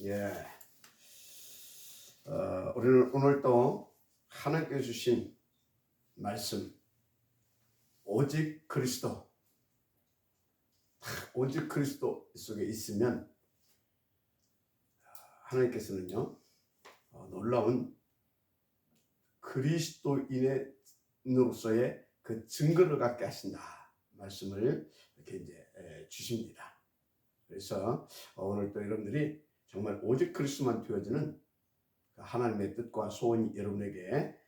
예. 우리는 오늘 또 하나님께 주신 말씀, 오직 그리스도, 오직 그리스도 속에 있으면 하나님께서는요, 놀라운 그리스도인으로서의 그 증거를 갖게 하신다 말씀을 이렇게 이제 주십니다. 그래서 오늘 또 여러분들이 정말 오직 그리스도만 되어지는 하나님의 뜻과 소원이 여러분에게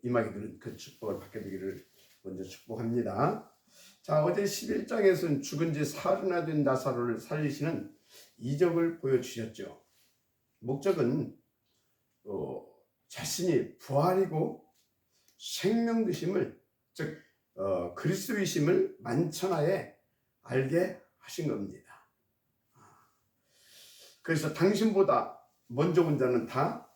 임하게 되는 그 축복을 받게 되기를 먼저 축복합니다. 자, 어제 11장에서는 죽은 지 사흘이나 된 나사로를 살리시는 이적을 보여주셨죠. 목적은 자신이 부활이고 생명 되심을, 즉 그리스도이심을 만천하에 알게 하신 겁니다. 그래서 당신보다 먼저 온 자는 다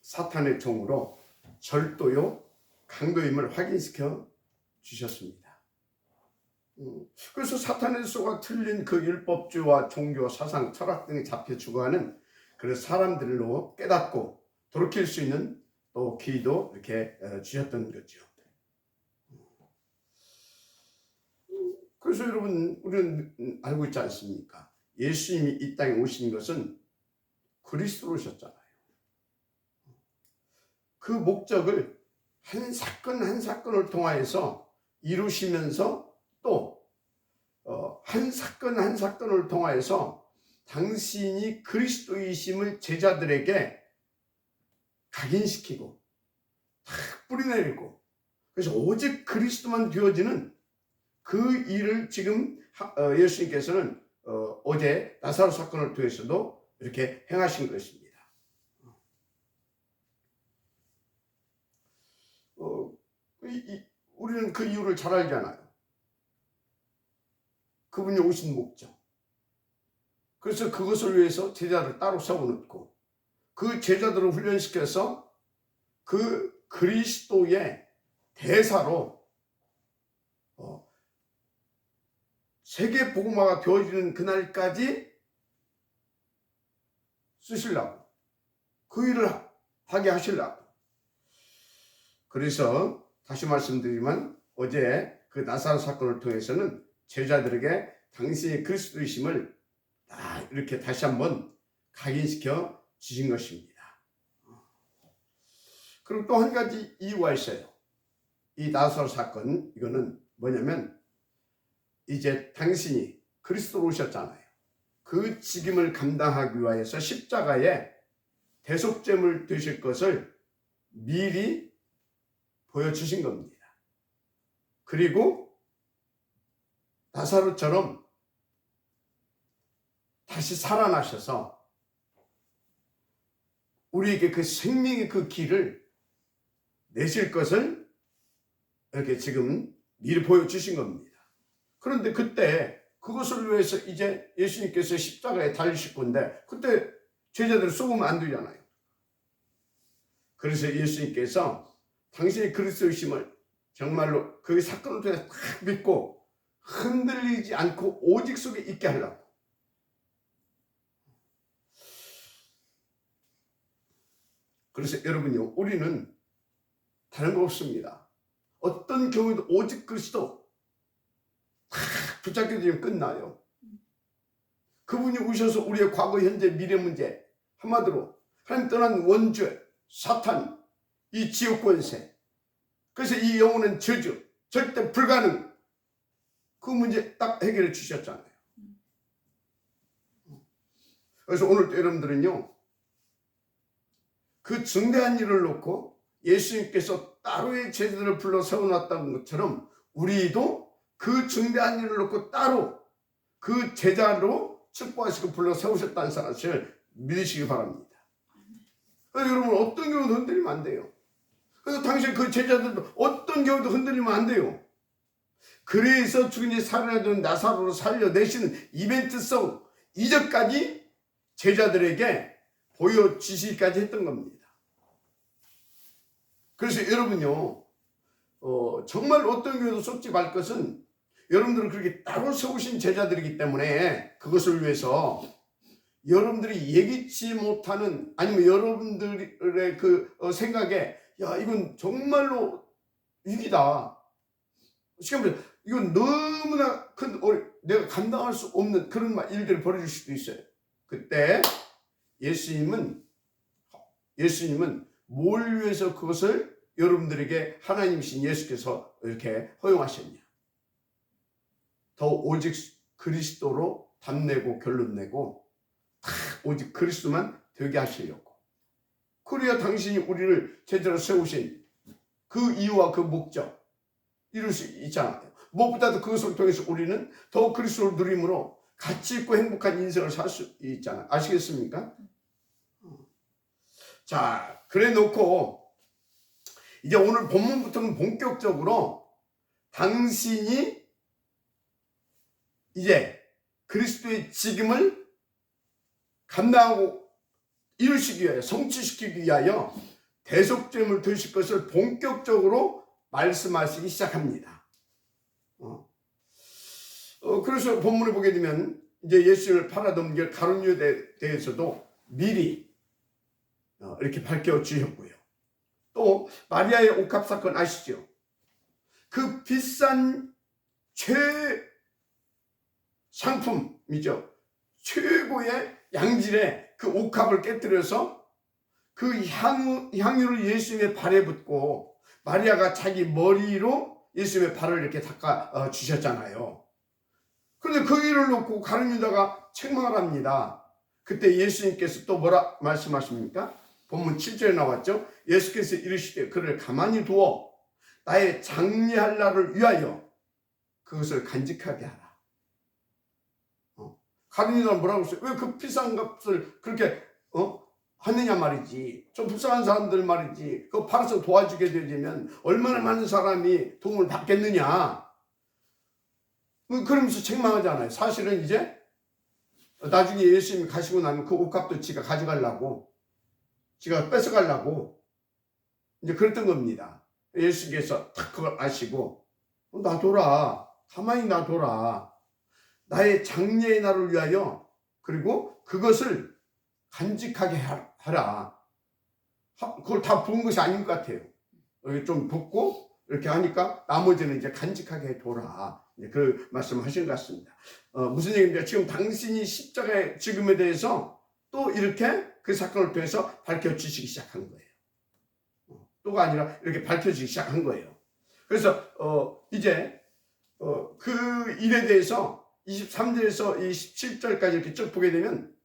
사탄의 종으로 절도요 강도임을 확인시켜 주셨습니다. 그래서 사탄의 속아 틀린 그 율법주의와 종교, 사상, 철학 등에 잡혀 죽어가는 그런 사람들로 깨닫고 돌이킬 수 있는 또 기회도 이렇게 주셨던 거죠. 그래서 여러분, 우리는 알고 있지 않습니까? 예수님이 이 땅에 오신 것은 그리스도로 오셨잖아요. 그 목적을 한 사건 한 사건을 통하여서 이루시면서 또 한 사건 한 사건을 통하여서 당신이 그리스도이심을 제자들에게 각인시키고 다 뿌리내리고, 그래서 오직 그리스도만 되어지는 그 일을 지금 예수님께서는 어제 나사로 사건을 통해서도 이렇게 행하신 것입니다. 우리는 그 이유를 잘 알잖아요. 그분이 오신 목적. 그래서 그것을 위해서 제자를 따로 세워놓고 그 제자들을 훈련시켜서 그 그리스도의 대사로 세계 복음화가 되어지는 그날까지 쓰시려고, 그 일을 하게 하시려고. 그래서 다시 말씀드리지만 어제 그 나사로 사건을 통해서는 제자들에게 당신의 그리스도이심을 이렇게 다시 한번 각인시켜 주신 것입니다. 그리고 또 한 가지 이유가 있어요. 이 나사로 사건, 이거는 뭐냐면 이제 당신이 그리스도로 오셨잖아요. 그 직임을 감당하기 위해서 십자가에 대속제물 되실 것을 미리 보여주신 겁니다. 그리고 나사로처럼 다시 살아나셔서 우리에게 그 생명의 그 길을 내실 것을 이렇게 지금 미리 보여주신 겁니다. 그런데 그때 그것을 위해서 이제 예수님께서 십자가에 달리실 건데 그때 제자들을 쏘으면 안 되잖아요. 그래서 예수님께서 당신의 그리스도이심을 정말로 그 사건을 통해서 딱 믿고 흔들리지 않고 오직 속에 있게 하려고. 그래서 여러분요, 우리는 다른 거 없습니다. 어떤 경우에도 오직 그리스도 딱 붙잡게 끝나요. 그분이 오셔서 우리의 과거, 현재, 미래 문제, 한마디로 하나님 떠난 원죄, 사탄, 이 지옥 권세, 그래서 이 영혼은 저주, 절대 불가능, 그 문제 딱 해결해 주셨잖아요. 그래서 오늘 또 여러분들은요, 그 중대한 일을 놓고 예수님께서 따로의 제자들을 불러 세워놨다는 것처럼 우리도 그 중대한 일을 놓고 따로 그 제자로 축복하시고 불러 세우셨다는 사실을 믿으시기 바랍니다. 그래서 여러분, 어떤 경우도 흔들리면 안 돼요. 그래서 당신 그 제자들도 어떤 경우도 흔들리면 안 돼요. 그래서 죽은 지 살아나던 나사로를 살려내시는 이벤트성 이적까지 제자들에게 보여주시기까지 했던 겁니다. 그래서 여러분요, 정말 어떤 경우도 쏟지 말 것은 여러분들은 그렇게 따로 세우신 제자들이기 때문에 그것을 위해서 여러분들이 예기치 못하는, 아니면 여러분들의 그 생각에 야 이건 정말로 위기다, 지금 이건 너무나 큰 내가 감당할 수 없는 그런 일들이 벌어질 수도 있어요. 그때 예수님은 뭘 위해서 그것을 여러분들에게 하나님이신 예수께서 이렇게 허용하셨냐? 더 오직 그리스도로 답내고 결론 내고 오직 그리스도만 되게 하시려고. 그래야 당신이 우리를 제대로 세우신 그 이유와 그 목적 이룰 수 있잖아요. 무엇보다도 그것을 통해서 우리는 더 그리스도를 누림으로 가치 있고 행복한 인생을 살 수 있잖아요. 아시겠습니까? 자, 그래 놓고 이제 오늘 본문부터는 본격적으로 당신이 이제 그리스도의 직임을 감당하고 이루시기 위하여, 성취시키기 위하여 대속죄물 드실 것을 본격적으로 말씀하시기 시작합니다. 그래서 본문을 보게 되면 이제 예수를 팔아넘길 가룟유다에 대해서도 미리 이렇게 밝혀 주셨고요. 또 마리아의 옥합 사건 아시죠? 그 비싼 상품이죠. 최고의 양질의 그 옥합을 깨뜨려서 그 향유를 예수님의 발에 붓고 마리아가 자기 머리로 예수님의 발을 이렇게 닦아 주셨잖아요. 그런데 그 일을 놓고 가룟유다가 책망을 합니다. 그때 예수님께서 또 뭐라 말씀하십니까? 본문 7절에 나왔죠. 예수께서 이르시되 그를 가만히 두어 나의 장례할 날을 위하여 그것을 간직하게 하라. 가룟유다는 뭐라고 했어요? 왜 그 비싼 값을 그렇게 하느냐 말이지. 좀 불쌍한 사람들 말이지. 그거 팔아서 도와주게 되면 얼마나 많은 사람이 도움을 받겠느냐. 그러면서 책망하잖아요. 사실은 이제 나중에 예수님이 가시고 나면 그 옷값도 지가 가져가려고, 지가 뺏어가려고 이제 그랬던 겁니다. 예수께서 딱 그걸 아시고 놔둬라, 가만히 놔둬라, 나의 장례의 날을 위하여, 그리고 그것을 간직하게 하라. 그걸 다 부은 것이 아닌 것 같아요. 좀 붓고 이렇게 하니까 나머지는 이제 간직하게 둬라. 그 말씀을 하신 것 같습니다. 무슨 얘기입니까? 지금 당신이 십자가의 죽음에 대해서 또 이렇게 그 사건을 통해서 밝혀주시기 시작한 거예요. 또가 아니라 이렇게 밝혀주기 시작한 거예요. 그래서 이제 그 일에 대해서 23절에서 27절까지 이렇게 쭉 보게 되면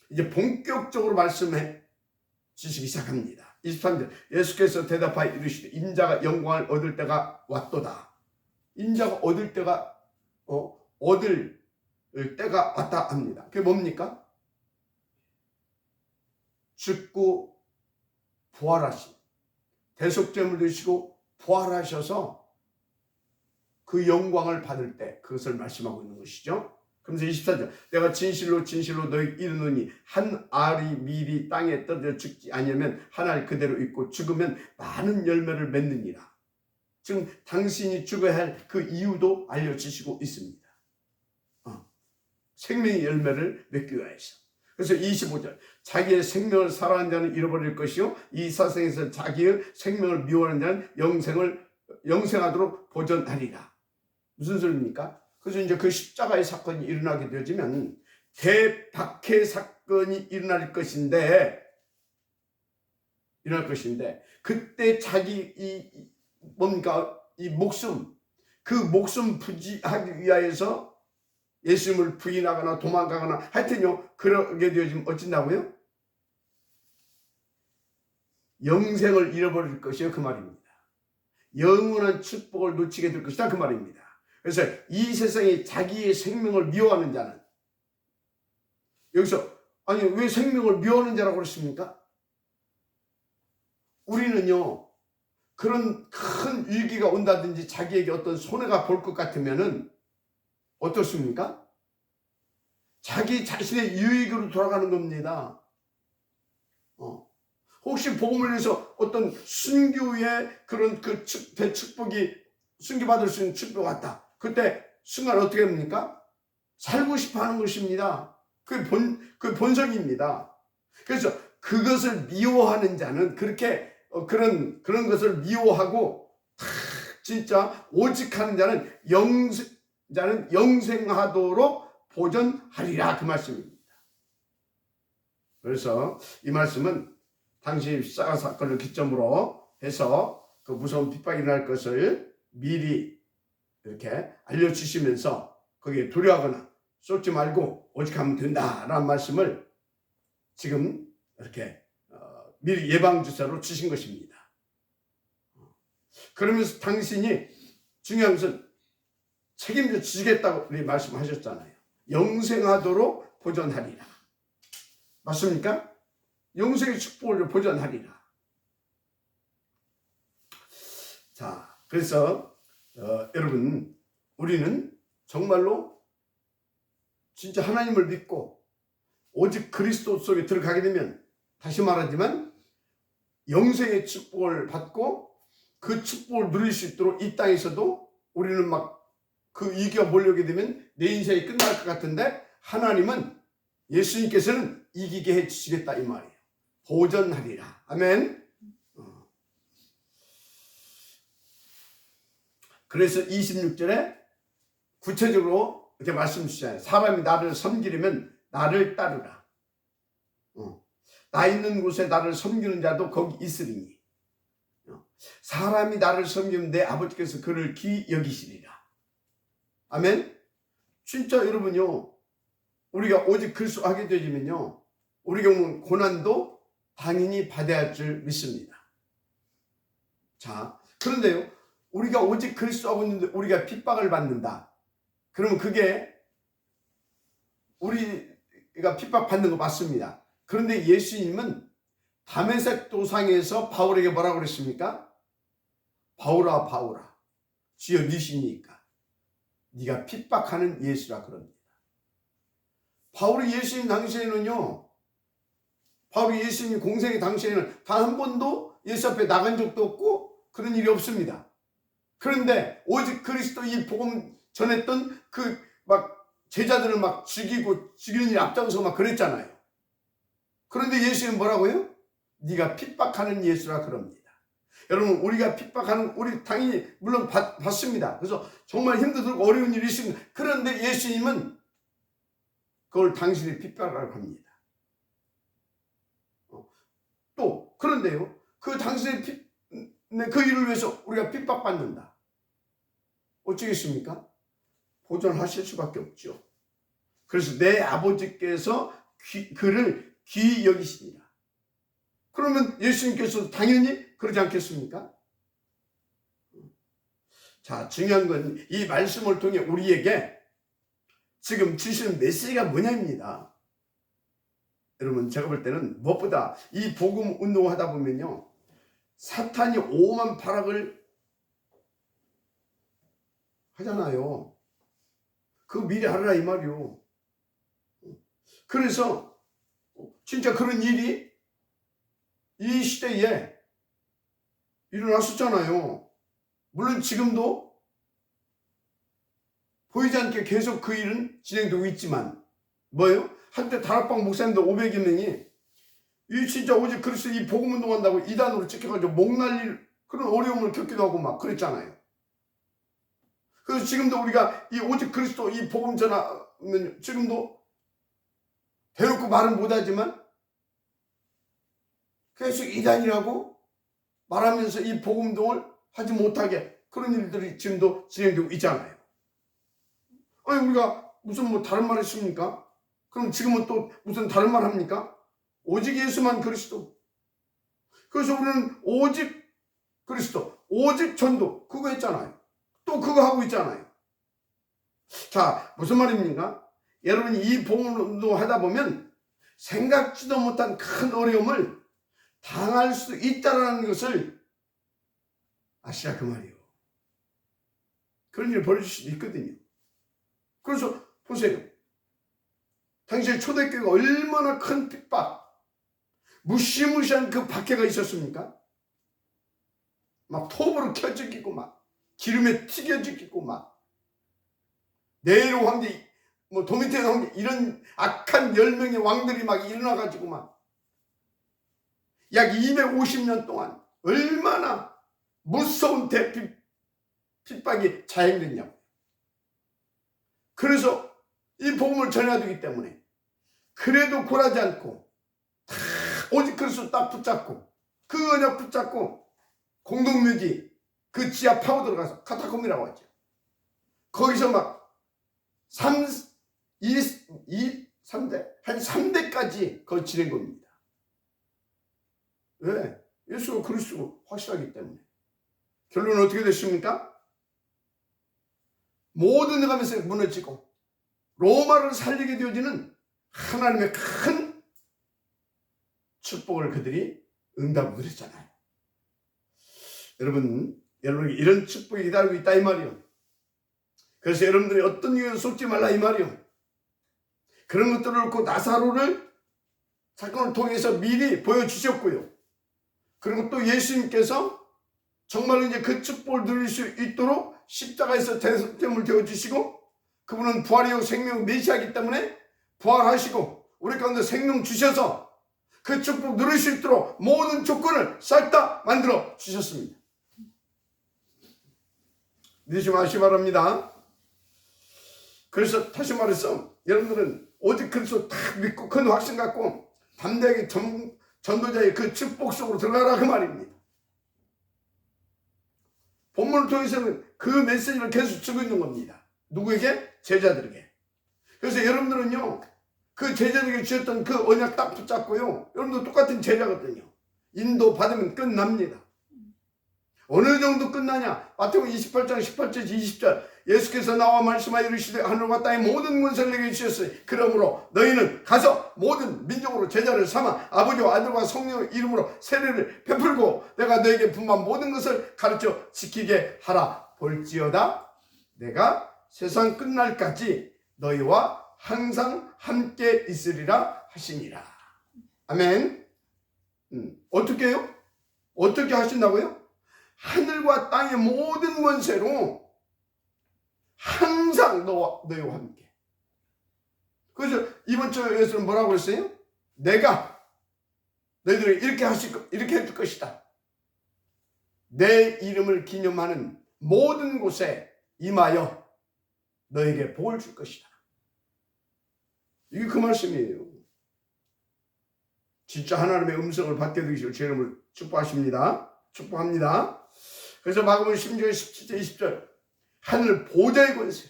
이제 본격적으로 말씀해 주시기 시작합니다. 23절 예수께서 대답하여 이르시되 인자가 영광을 얻을 때가 왔도다. 인자가 얻을 때가 왔다 합니다. 그게 뭡니까? 죽고 부활하신, 대속죄물 되시고 부활하셔서 그 영광을 받을 때 그것을 말씀하고 있는 것이죠. 그러면서 24절 내가 진실로 진실로 너희에게 이르노니 한 알이 미리 땅에 떨어져 죽지 아니하면 한 알 그대로 있고 죽으면 많은 열매를 맺느니라. 지금 당신이 죽어야 할 그 이유도 알려주시고 있습니다. 생명의 열매를 맺기 위해서. 그래서 25절 자기의 생명을 사랑하는 자는 잃어버릴 것이요 이 세상에서 자기의 생명을 미워하는 자는 영생하도록 보존하리라. 무슨 소리입니까? 그래서 이제 그 십자가의 사건이 일어나게 되어지면 대박해 사건이 일어날 것인데 그때 자기 이 목숨, 그 목숨 부지하기 위하여서 예수님을 부인하거나 도망가거나 하여튼요 그러게 되어지면 어쩐다고요? 영생을 잃어버릴 것이요 그 말입니다. 영원한 축복을 놓치게 될 것이다 그 말입니다. 그래서 이 세상에 자기의 생명을 미워하는 자는, 여기서 아니 왜 생명을 미워하는 자라고 그랬습니까? 우리는요 그런 큰 위기가 온다든지 자기에게 어떤 손해가 볼 것 같으면은 어떻습니까? 자기 자신의 유익으로 돌아가는 겁니다. 혹시 복음을 위해서 어떤 순교의 그런 그 대축복이 순교받을 수 있는 축복 같다. 그때 순간 어떻게 됩니까? 살고 싶어 하는 것입니다. 그 본성입니다. 그래서 그것을 미워하는 자는 그렇게 그런 것을 미워하고 진짜 오직 하는 자는 영생하도록 보존하리라, 그 말씀입니다. 그래서 이 말씀은 당시 십자가 사건을 기점으로 해서 그 무서운 핍박이 일어날 것을 미리 이렇게 알려주시면서 거기에 두려워하거나 쏟지 말고 오직 하면 된다라는 말씀을 지금 이렇게 미리 예방주사로 주신 것입니다. 그러면서 당신이 중요한 것은 책임져 주시겠다고 우리 말씀하셨잖아요. 영생하도록 보존하리라. 맞습니까? 영생의 축복을 보존하리라. 자, 그래서 여러분, 우리는 정말로 진짜 하나님을 믿고 오직 그리스도 속에 들어가게 되면, 다시 말하지만 영생의 축복을 받고 그 축복을 누릴 수 있도록 이 땅에서도 우리는 막 그 위기가 몰려오게 되면 내 인생이 끝날 것 같은데, 하나님은, 예수님께서는 이기게 해주시겠다 이 말이에요. 보존하리라. 아멘. 그래서 26절에 구체적으로 이렇게 말씀 주시잖아요. 사람이 나를 섬기려면 나를 따르라. 나 있는 곳에 나를 섬기는 자도 거기 있으리니. 사람이 나를 섬기면 내 아버지께서 그를 귀히 여기시리라. 아멘. 진짜 여러분요, 우리가 오직 그리스도 하게 되지면요, 우리 경우는 고난도 당연히 받아야 할 줄 믿습니다. 자, 그런데요, 우리가 오직 그리스도 하고 있는데 우리가 핍박을 받는다. 그러면 그게 우리가 핍박 받는 거 맞습니다. 그런데 예수님은 다메섹 도상에서 바울에게 뭐라고 그랬습니까? 바울아, 바울아, 주여 니시니까 네가 핍박하는 예수라 그럽니다. 바울이 예수님 당시에는요, 바울이 예수님 공생의 당시에는 단 한 번도 예수 앞에 나간 적도 없고 그런 일이 없습니다. 그런데 오직 그리스도 이 복음 전했던 그 막 제자들을 막 죽이는 일 앞장서 막 그랬잖아요. 그런데 예수님은 뭐라고요? 네가 핍박하는 예수라 그럽니다. 여러분, 우리가 핍박하는, 우리 당연히 물론 받습니다. 그래서 정말 힘들고 어려운 일이 있습니다. 그런데 예수님은 그걸 당신의 핍박이라고 합니다. 또 그런데요, 그 당신의 그 일을 위해서 우리가 핍박받는다. 어쩌겠습니까? 보존하실 수밖에 없죠. 그래서 내 아버지께서 그를 귀히 여기십니다. 그러면 예수님께서도 당연히 그러지 않겠습니까? 자, 중요한 건 이 말씀을 통해 우리에게 지금 주시는 메시지가 뭐냐입니다. 여러분, 제가 볼 때는 무엇보다 이 복음 운동을 하다 보면요, 사탄이 오만 발악을 하잖아요. 그거 미리 알아라 이 말이요. 그래서 진짜 그런 일이 이 시대에 일어났었잖아요. 물론 지금도 보이지 않게 계속 그 일은 진행되고 있지만, 뭐예요? 한때 다락방 목사님들 500여 명이 이 진짜 오직 그리스도 이 복음 운동한다고 이단으로 찍혀가지고 목 날릴 그런 어려움을 겪기도 하고 막 그랬잖아요. 그래서 지금도 우리가 이 오직 그리스도 이 복음 전하면 지금도 대놓고 말은 못하지만 계속 이단이라고 말하면서 이 복음 운동을 하지 못하게 그런 일들이 지금도 진행되고 있잖아요. 아니, 우리가 무슨 뭐 다른 말 했습니까? 그럼 지금은 또 무슨 다른 말 합니까? 오직 예수만 그리스도. 그래서 우리는 오직 그리스도, 오직 전도, 그거 했잖아요. 또 그거 하고 있잖아요. 자, 무슨 말입니까? 여러분이 이 복음운동 하다 보면 생각지도 못한 큰 어려움을 당할 수 있다는 것을 아시라 그 말이에요. 그런 일이 벌어질 수도 있거든요. 그래서 보세요. 당시에 초대교회가 얼마나 큰 핍박, 무시무시한 그 박해가 있었습니까? 막 톱으로 켜 죽이고 막 기름에 튀겨 죽이고 막 네로 황제 뭐 도미테 형 이런 악한 10명의 왕들이 막 일어나가지고 막 약 250년 동안 얼마나 무서운 핍박이 자행됐냐고. 그래서 이 복음을 전해야 되기 때문에 그래도 굴하지 않고 오직 그리스도 딱 붙잡고 그 언약 붙잡고 공동묘지 그 지하 파고 들어가서 카타콤이라고 하죠. 거기서 막 3대 한 3대까지 그걸 지낸 겁니다. 왜? 예수가 그리스도 확실하기 때문에. 결론은 어떻게 됐습니까? 모든 가면서 무너지고 로마를 살리게 되어지는 하나님의 큰 축복을 그들이 응답을 했잖아요. 여러분이 이런 축복이 기다리고 있다 이 말이요. 그래서 여러분들이 어떤 이유에 속지 말라 이 말이요. 그런 것들을 놓고 나사로를 사건을 통해서 미리 보여주셨고요. 그리고 또 예수님께서 정말 이제 그 축복을 누릴 수 있도록 십자가에서 대속됨을 되어주시고 그분은 부활이요 생명 메시아이기 때문에 부활하시고 우리 가운데 생명 주셔서 그 축복 누릴 수 있도록 모든 조건을 싹 다 만들어 주셨습니다. 믿으시 마시기 바랍니다. 그래서 다시 말해서 여러분들은 오직 그리스도 딱 믿고 큰 확신 갖고 담대하게 전도자의 그 축복 속으로 들어가라 그 말입니다. 본문을 통해서는 그 메시지를 계속 주고 있는 겁니다. 누구에게? 제자들에게. 그래서 여러분들은요 그 제자들에게 주셨던 그 언약 딱 붙잡고요, 여러분도 똑같은 제자거든요. 인도 받으면 끝납니다. 어느 정도 끝나냐? 마태복음 28장 18절 20절 예수께서 나와 말씀하여 이르시되 하늘과 땅의 모든 권세를 내게 주셨으니 그러므로 너희는 가서 모든 민족으로 제자를 삼아 아버지와 아들과 성령의 이름으로 세례를 베풀고 내가 너에게 분부한 모든 것을 가르쳐 지키게 하라. 볼지어다 내가 세상 끝날까지 너희와 항상 함께 있으리라 하시니라. 아멘. 어떻게 해요? 어떻게 하신다고요? 하늘과 땅의 모든 권세로 항상 너희와 함께. 그래서 이번 주에서는 뭐라고 했어요? 내가 너희들을 이렇게 해줄 것이다. 내 이름을 기념하는 모든 곳에 임하여 너에게 복을 줄 것이다. 이게 그 말씀이에요. 진짜 하나님의 음성을 받게 되시길 제 이름을 축복합니다. 그래서 마가복음 16장 17절 20절 하늘 보좌의 권세.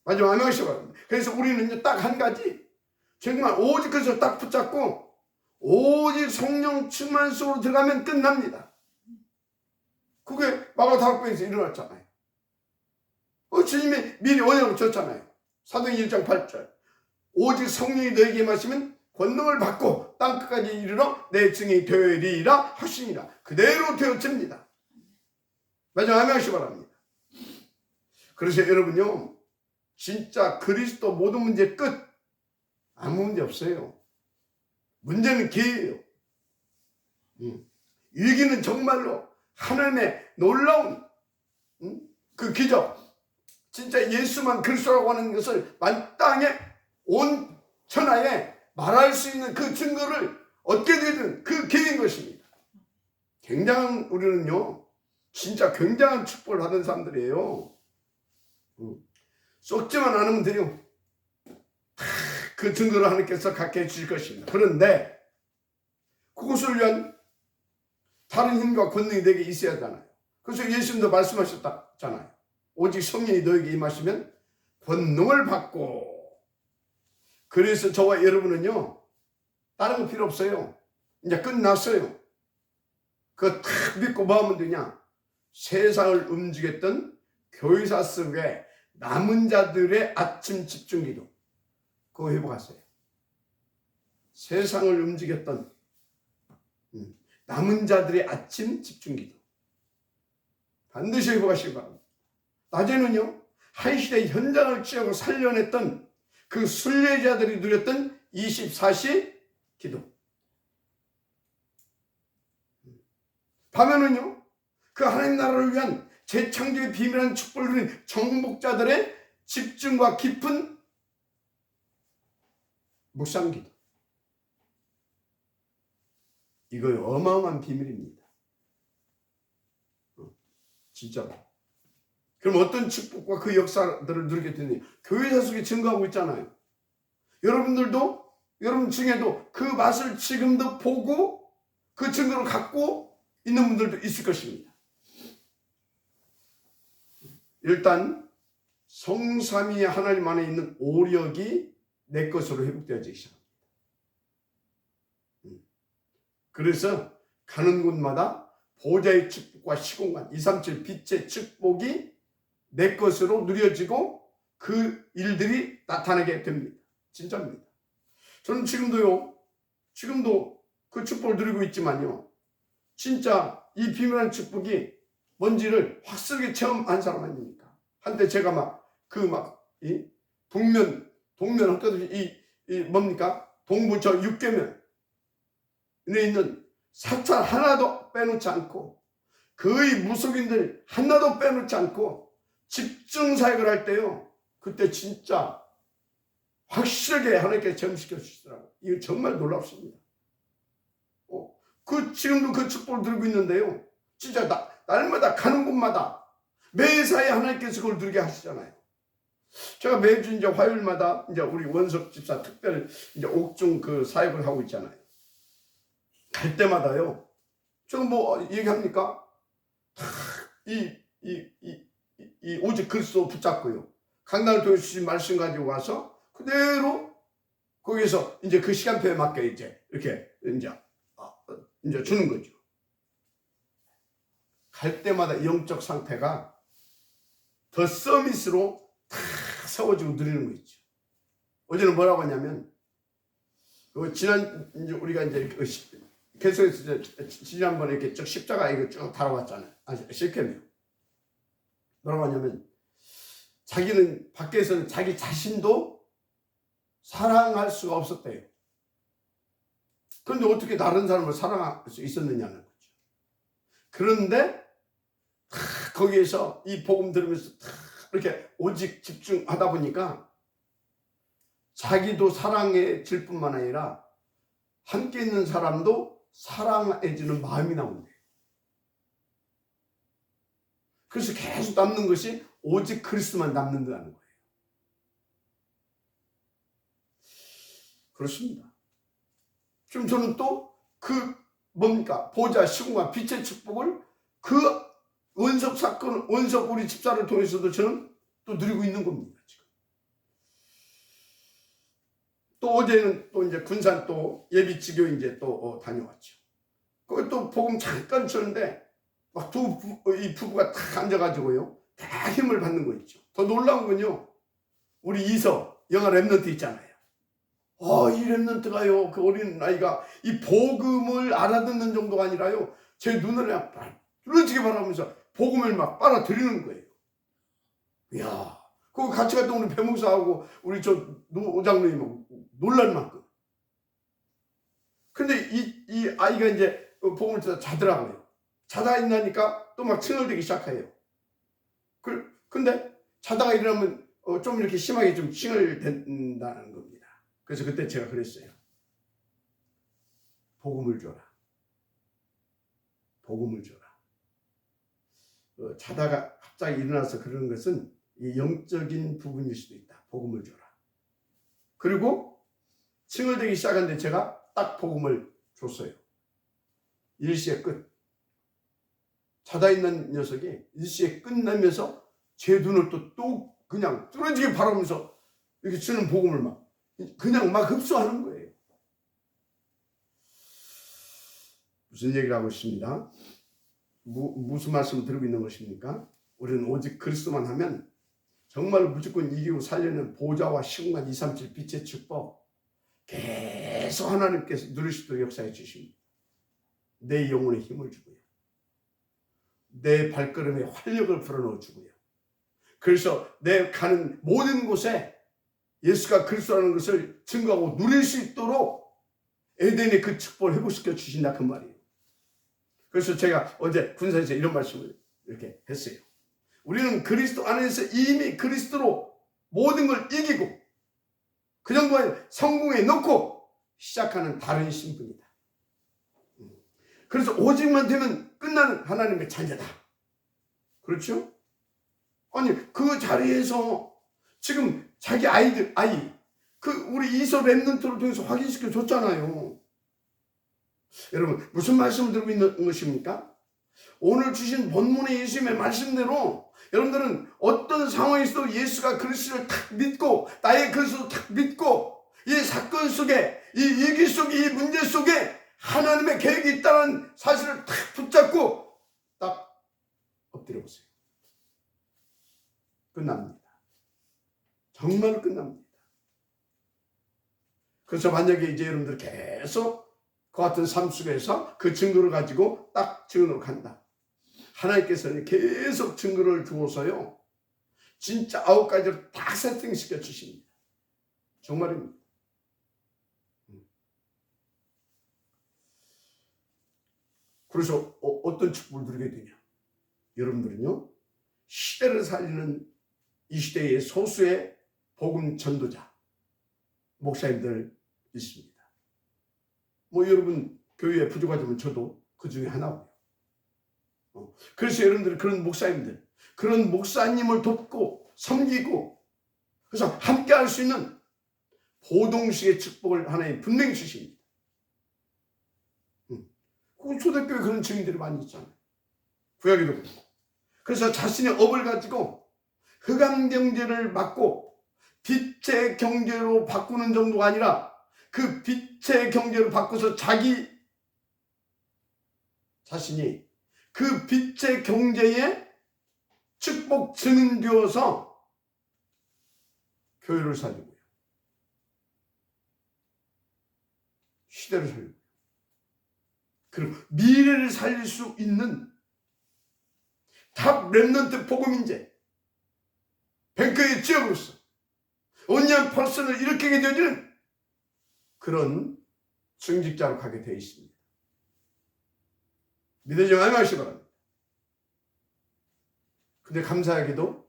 마지막 아멘하시기 바랍니다. 그래서 우리는 이제 딱 한 가지, 정말 오직 그래서 딱 붙잡고 오직 성령 충만 속으로 들어가면 끝납니다. 그게 마가다락방에서 일어났잖아요. 주님이 미리 언약을 줬잖아요. 사도행전 1장 8절 오직 성령이 너에게 임하시면 권능을 받고 땅끝까지 이르러 내 증인이 되리라 하시니라. 그대로 되어집니다. 마지막 아멘하시기 바랍니다. 그래서 여러분요, 진짜 그리스도 모든 문제 끝. 아무 문제 없어요. 문제는 기회예요. 위기는 정말로 하나님의 놀라운 그 기적, 진짜 예수만 그리스도라고 하는 것을 만땅에 온 천하에 말할 수 있는 그 증거를 얻게 되는 그 기회인 것입니다. 굉장한, 우리는요 진짜 굉장한 축복을 받은 사람들이에요. 쏟지만 않으면 돼요. 그 증거를 하나님께서 갖게 해주실 것입니다. 그런데 그것을 위한 다른 힘과 권능이 내게 있어야 하잖아요. 그래서 예수님도 말씀하셨잖아요. 오직 성령이 너에게 임하시면 권능을 받고. 그래서 저와 여러분은요 다른 거 필요 없어요. 이제 끝났어요. 그거 탁 믿고 뭐 하면 되냐? 세상을 움직였던 교회사 속에 남은 자들의 아침 집중기도, 그거 회복하세요. 세상을 움직였던 남은 자들의 아침 집중기도 반드시 회복하시기 바랍니다. 낮에는요 한 시대의 현장을 취하고 살려냈던 그 순례자들이 누렸던 24시 기도, 밤에는요 그 하나님 나라를 위한 재창조의 비밀한 축복을 누린 정복자들의 집중과 깊은 묵상기도. 이거 어마어마한 비밀입니다. 진짜로. 그럼 어떤 축복과 그 역사들을 누리게 되니 교회사 속에 증거하고 있잖아요. 여러분들도 여러분 중에도 그 맛을 지금도 보고 그 증거를 갖고 있는 분들도 있을 것입니다. 일단 성삼위 하나님 안에 있는 오력이 내 것으로 회복되어지기 시작합니다. 그래서 가는 곳마다 보좌의 축복과 시공간 237 빛의 축복이 내 것으로 누려지고 그 일들이 나타나게 됩니다. 진짜입니다. 저는 지금도 그 축복을 누리고 있지만요. 진짜 이 비밀한 축복이 뭔지를 확실하게 체험한 사람 아닙니까? 한때 제가 동면 뭡니까? 동부 저 육계면에 있는 사찰 하나도 빼놓지 않고 거의 무속인들 하나도 빼놓지 않고 집중 사역을 할 때요. 그때 진짜 확실하게 하나님께 체험시켜 주시더라고요. 이거 정말 놀랍습니다. 지금도 그 축복을 누리고 있는데요. 진짜 날마다 가는 곳마다 매사에 하나님께서 그걸 누리게 하시잖아요. 제가 매주 이제 화요일마다 이제 우리 원석 집사 특별 이제 옥중 그 사역을 하고 있잖아요. 갈 때마다요. 제가 뭐 얘기합니까? 이 오직 그리스도 붙잡고요. 강단을 통해 주신 말씀 가지고 와서 그대로 거기서 이제 그 시간표에 맞게 이제 이렇게 이제 주는 거죠. 갈 때마다 영적 상태가 더 서밋으로 탁 세워지고 누리는 거 있죠. 어제는 뭐라고 하냐면 지난 이제 우리가 이제 계속해서 지난번에 이렇게 쭉 십자가 이거 쭉 달아왔잖아요. 실컷이요. 뭐라고 하냐면 자기는 밖에서는 자기 자신도 사랑할 수가 없었대요. 그런데 어떻게 다른 사람을 사랑할 수 있었느냐는 거죠. 그런데 거기에서 이 복음 들으면서 이렇게 오직 집중하다 보니까 자기도 사랑해질 뿐만 아니라 함께 있는 사람도 사랑해지는 마음이 나온대요. 그래서 계속 남는 것이 오직 그리스도만 남는다는 거예요. 그렇습니다. 지금 저는 또 보좌, 시공간, 빛의 축복을 그 원석 사건, 원석 우리 집사를 통해서도 저는 또 누리고 있는 겁니다. 지금. 또 어제는 또 이제 군산 또 예비지교 이제 또 다녀왔죠. 거기 또 복음 잠깐 쳤는데 막 이 부부가 탁 앉아가지고요. 다 힘을 받는 거 있죠. 더 놀라운 건요. 우리 이서 영화 랩넌트 있잖아요. 이 랩넌트가요. 그 어린 아이가 이 복음을 알아듣는 정도가 아니라요. 제 눈을 그냥 뚫어지게 바라보면서 복음을 막 빨아들이는 거예요. 이야. 그거 같이 갔던 우리 배목사하고 우리 노 장로님 놀랄 만큼. 근데 이 아이가 이제 복음을 듣다 자더라고요. 자다가 있나니까 또 막 칭얼대기 시작해요. 근데 자다가 일어나면 좀 이렇게 심하게 좀 칭얼댄다는 겁니다. 그래서 그때 제가 그랬어요. 복음을 줘라. 복음을 줘라. 자다가 갑자기 일어나서 그러는 것은 이 영적인 부분일 수도 있다. 복음을 줘라. 그리고 칭얼대기 시작하는데 제가 딱 복음을 줬어요. 일시에 끝. 자다 있는 녀석이 일시에 끝나면서 제 눈을 또 그냥 뚫어지게 바라보면서 이렇게 주는 복음을 그냥 막 흡수하는 거예요. 무슨 얘기를 하고 있습니다. 무슨 말씀을 드리고 있는 것입니까? 우리는 오직 그리스도만 하면 정말 무조건 이기고 살려는 보좌와 시공간 237 빛의 축복 계속 하나님께서 누릴 수 있도록 역사해 주십니다. 내 영혼에 힘을 주고요. 내 발걸음에 활력을 불어넣어 주고요. 그래서 내 가는 모든 곳에 예수가 그리스도라는 것을 증거하고 누릴 수 있도록 에덴의 그 축복을 회복시켜 주신다 그 말이에요. 그래서 제가 어제 군사에서 이런 말씀을 이렇게 했어요. 우리는 그리스도 안에서 이미 그리스도로 모든 걸 이기고 그 정도가 성공해 놓고 시작하는 다른 신분이다. 그래서 오직만 되면 끝나는 하나님의 자녀다. 그렇죠? 아니 그 자리에서 지금 자기 아이 우리 이서 렘넌트를 통해서 확인시켜 줬잖아요. 여러분 무슨 말씀을 드리고 있는 것입니까? 오늘 주신 본문의 예수님의 말씀대로 여러분들은 어떤 상황에서도 예수가 그리스도를 탁 믿고 나의 그리스도를 탁 믿고 이 사건 속에 이 위기 속에 이 문제 속에 하나님의 계획이 있다는 사실을 탁 붙잡고 딱 엎드려 보세요. 끝납니다. 정말 끝납니다. 그래서 만약에 이제 여러분들 계속 그 같은 삶 속에서 그 증거를 가지고 딱 증언으로 간다. 하나님께서는 계속 증거를 주어서요. 진짜 9가지를 다 세팅시켜 주십니다. 정말입니다. 그래서 어떤 축복을 누리게 되냐. 여러분들은요. 시대를 살리는 이 시대의 소수의 복음 전도자 목사님들 있습니다. 뭐 여러분 교회에 부족하지만 저도 그 중에 하나고요. 그래서 여러분들 그런 목사님들, 그런 목사님을 돕고 섬기고 그래서 함께 할 수 있는 보동식의 축복을 하나님 분명히 주십니다. 초대교회 그런 증인들이 많이 있잖아요. 구약에도 그렇고. 그래서 자신의 업을 가지고 흑암 경제를 막고 빛의 경제로 바꾸는 정도가 아니라 그 빛의 경제로 바꿔서 자기 자신이 그 빛의 경제에 축복 증인 되어서 교회를 살리고요. 시대를 살리고요. 그리고 미래를 살릴 수 있는 탑 렘넌트 복음인재 뱅크의 지역으로서 온유한 퍼슨을 일으키게 되는 그런 승직자로 가게 되어 있습니다. 믿으지 말마시기 바랍니다. 근데 감사하게도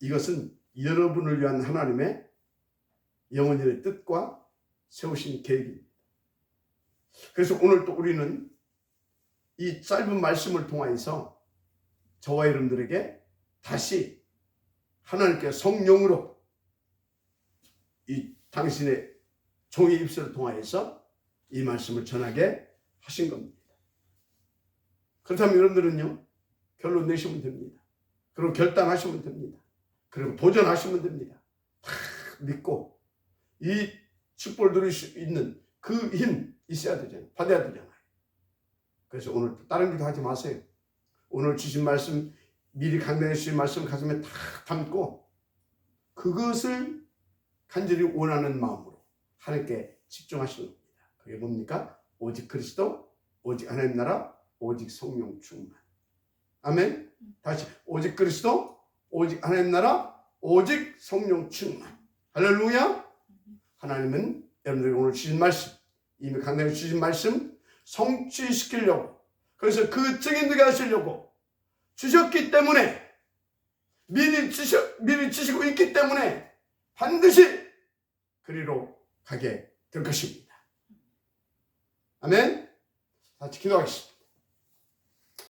이것은 여러분을 위한 하나님의 영원의 뜻과 세우신 계획입니다. 그래서 오늘 또 우리는 이 짧은 말씀을 통하여서 저와 여러분들에게 다시 하나님께 성령으로 이 당신의 종의 입술을 통하여서 이 말씀을 전하게 하신 겁니다. 그렇다면 여러분들은요, 결론 내시면 됩니다. 그리고 결단하시면 됩니다. 그리고 도전하시면 됩니다. 다 믿고 이 축복을 누릴 수 있는 그 힘 있어야 되잖아요. 받아야 되잖아요. 그래서 오늘 다른 기도 하지 마세요. 오늘 주신 말씀, 미리 강단해 주신 말씀 가슴에 다 담고 그것을 간절히 원하는 마음으로 하나님께 집중하시는 겁니다. 그게 뭡니까? 오직 그리스도, 오직 하나님 나라, 오직 성령 충만. 아멘. 다시 오직 그리스도, 오직 하나님 나라, 오직 성령 충만. 할렐루야. 하나님은 여러분들이 오늘 주신 말씀, 이미 강단해 주신 말씀 성취시키려고, 그래서 그 증인되게 하시려고 주셨기 때문에, 미리 주시고 있기 때문에 반드시 그리로 가게 될 것입니다. 아멘. 같이 기도하겠습니다.